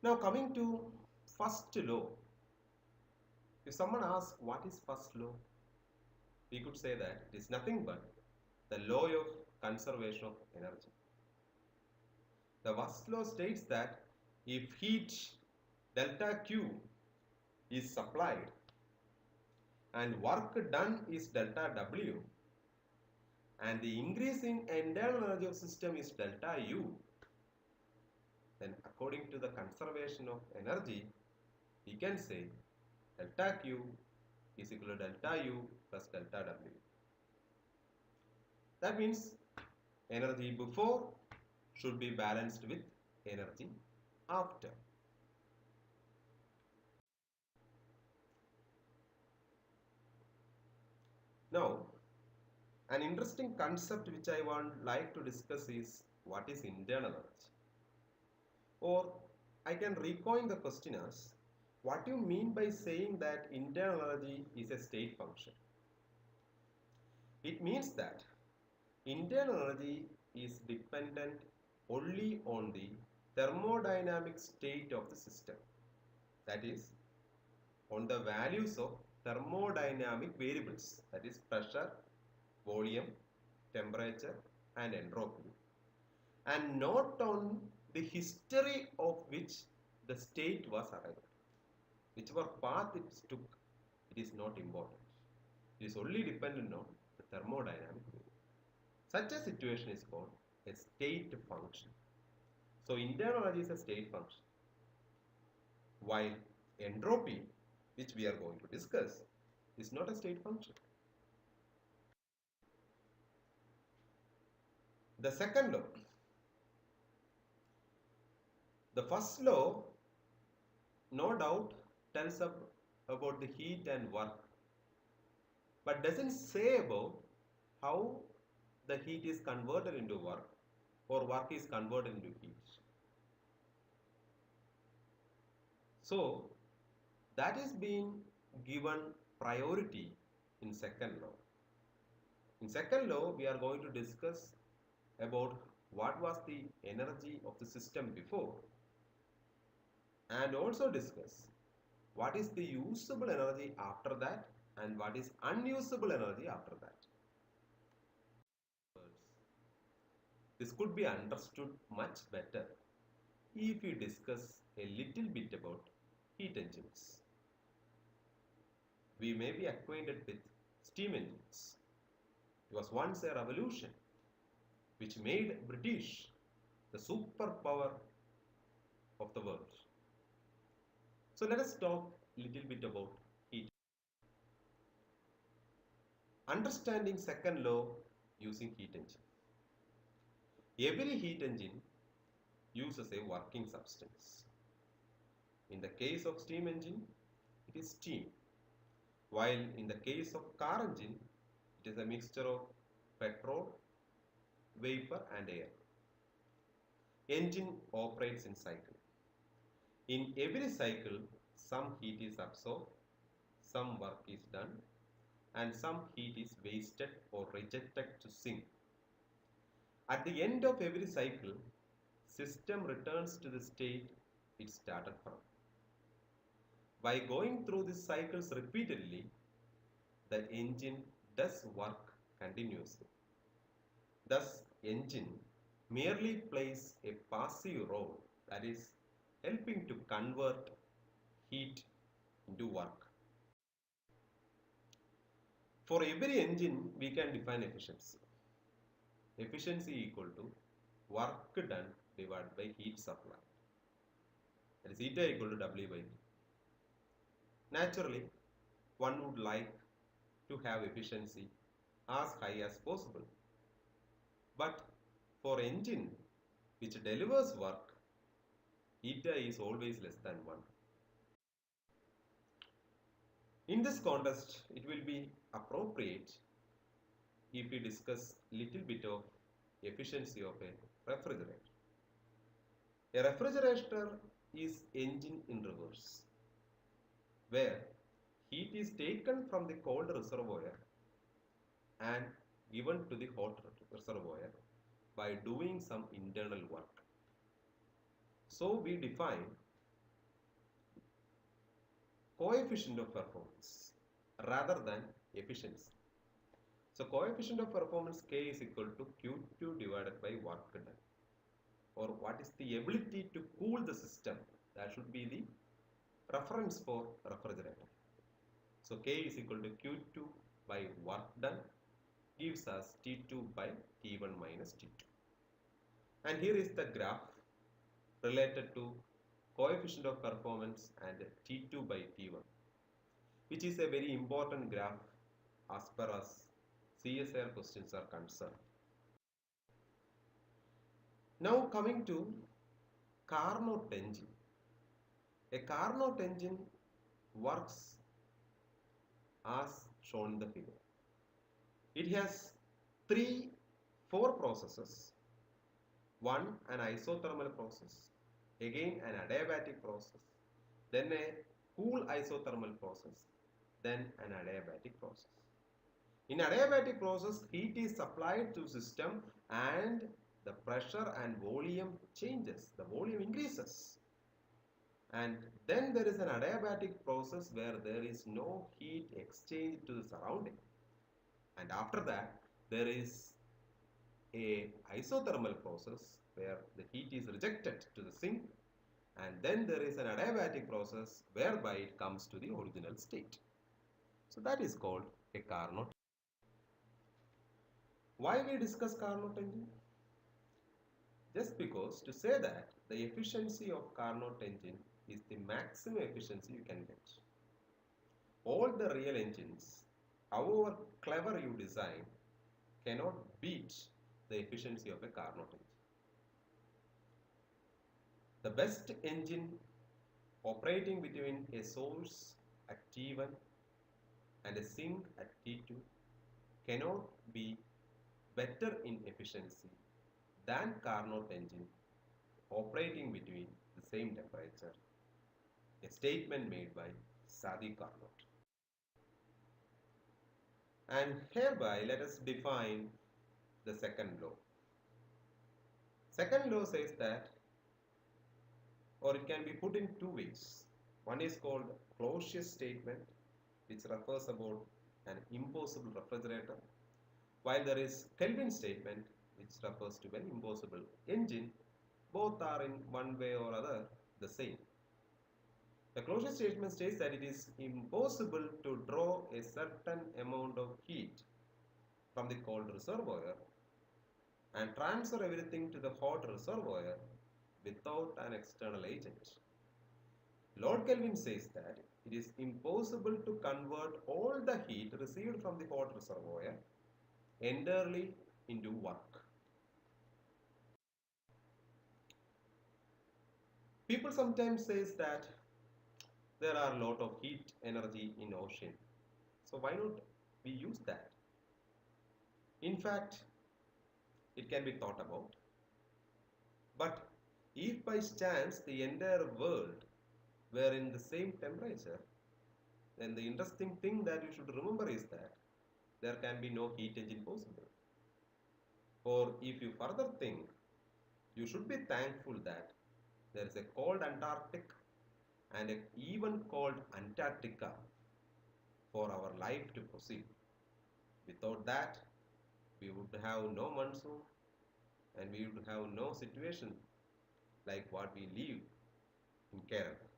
Now coming to first law. If someone asks what is first law, we could say that it is nothing but the law of conservation of energy. The first law states that if heat delta Q is supplied and work done is delta W and the increase in internal energy of system is delta U, then according to the conservation of energy, we can say delta Q is equal to delta U plus delta W. That means energy before should be balanced with energy after. Now, an interesting concept which I would like to discuss is what is internal energy? Or I can recoin the question as what do you mean by saying that internal energy is a state function? It means that internal energy is dependent only on the thermodynamic state of the system. That is, on the values of thermodynamic variables, that is pressure, volume, temperature and entropy, and not on the history of which the state was arrived. Whichever path it took, it is not important. It is only dependent on the thermodynamic variable. Such a situation is called a state function. So internal energy is a state function, while entropy, which we are going to discuss, is not a state function. The second law. The first law, no doubt, tells us about the heat and work, but doesn't say about how the heat is converted into work or work is converted into heat. So that is being given priority in second law. In second law, we are going to discuss about what was the energy of the system before and also discuss what is the usable energy after that and what is unusable energy after that. This could be understood much better if we discuss a little bit about heat engines. We may be acquainted with steam engines. It was once a revolution which made British the superpower of the world. So let us talk a little bit about heat. Understanding second law using heat engine. Every heat engine uses a working substance. In the case of steam engine, it is steam, while in the case of car engine, it is a mixture of petrol, vapor and air. Engine operates in cycle. In every cycle, some heat is absorbed, some work is done, and some heat is wasted or rejected to sink. At the end of every cycle, system returns to the state it started from. By going through these cycles repeatedly, the engine does work continuously. Thus, engine merely plays a passive role, that is, helping to convert heat into work. For every engine, we can define efficiency. Efficiency equal to work done divided by heat supply. That is eta equal to W by T. Naturally, one would like to have efficiency as high as possible. But for engine which delivers work, eta is always less than 1. In this context, it will be appropriate if we discuss little bit of efficiency of a refrigerator. A refrigerator is engine in reverse, where heat is taken from the cold reservoir and given to the hot reservoir by doing some internal work. So we define coefficient of performance rather than efficiency. So coefficient of performance K is equal to Q2 divided by work done, or what is the ability to cool the system. That should be the reference for refrigerator. So K is equal to Q2 by work done gives us T2 by T1 minus T2. And here is the graph related to coefficient of performance and T2 by T1, which is a very important graph as far as CSIR questions are concerned. Now coming to Carnot engine. A Carnot engine works as shown in the figure. It has four processes. One, an isothermal process, again an adiabatic process, then a cool isothermal process, then an adiabatic process. In adiabatic process, heat is supplied to system and the pressure and volume changes, the volume increases. And then there is an adiabatic process where there is no heat exchange to the surrounding. And after that, there is a isothermal process where the heat is rejected to the sink, and then there is an adiabatic process whereby it comes to the original state. So that is called a Carnot. Why we discuss Carnot engine? Just because to say that the efficiency of Carnot engine is the maximum efficiency you can get. All the real engines, however clever you design, cannot beat the efficiency of a Carnot engine. The best engine operating between a source at T1 and a sink at T2 cannot be better in efficiency than Carnot engine operating between the same temperature, a statement made by Sadi Carnot. And hereby let us define the second law. Second law says that, or it can be put in two ways. One is called Clausius statement, which refers about an impossible refrigerator, while there is Kelvin statement, which refers to an impossible engine. Both are in one way or other the same. The Clausius statement states that it is impossible to draw a certain amount of heat from the cold reservoir and transfer everything to the hot reservoir without an external agent. Lord Kelvin says that it is impossible to convert all the heat received from the hot reservoir entirely into work. People sometimes say that there are a lot of heat energy in ocean, so why not we use that? In fact, it can be thought about. But if by chance the entire world were in the same temperature, then the interesting thing that you should remember is that there can be no heat engine possible. Or if you further think, you should be thankful that there is a cold Antarctic and an even cold Antarctica for our life to proceed. Without that, we would have no monsoon and we would have no situation like what we live in Kerala.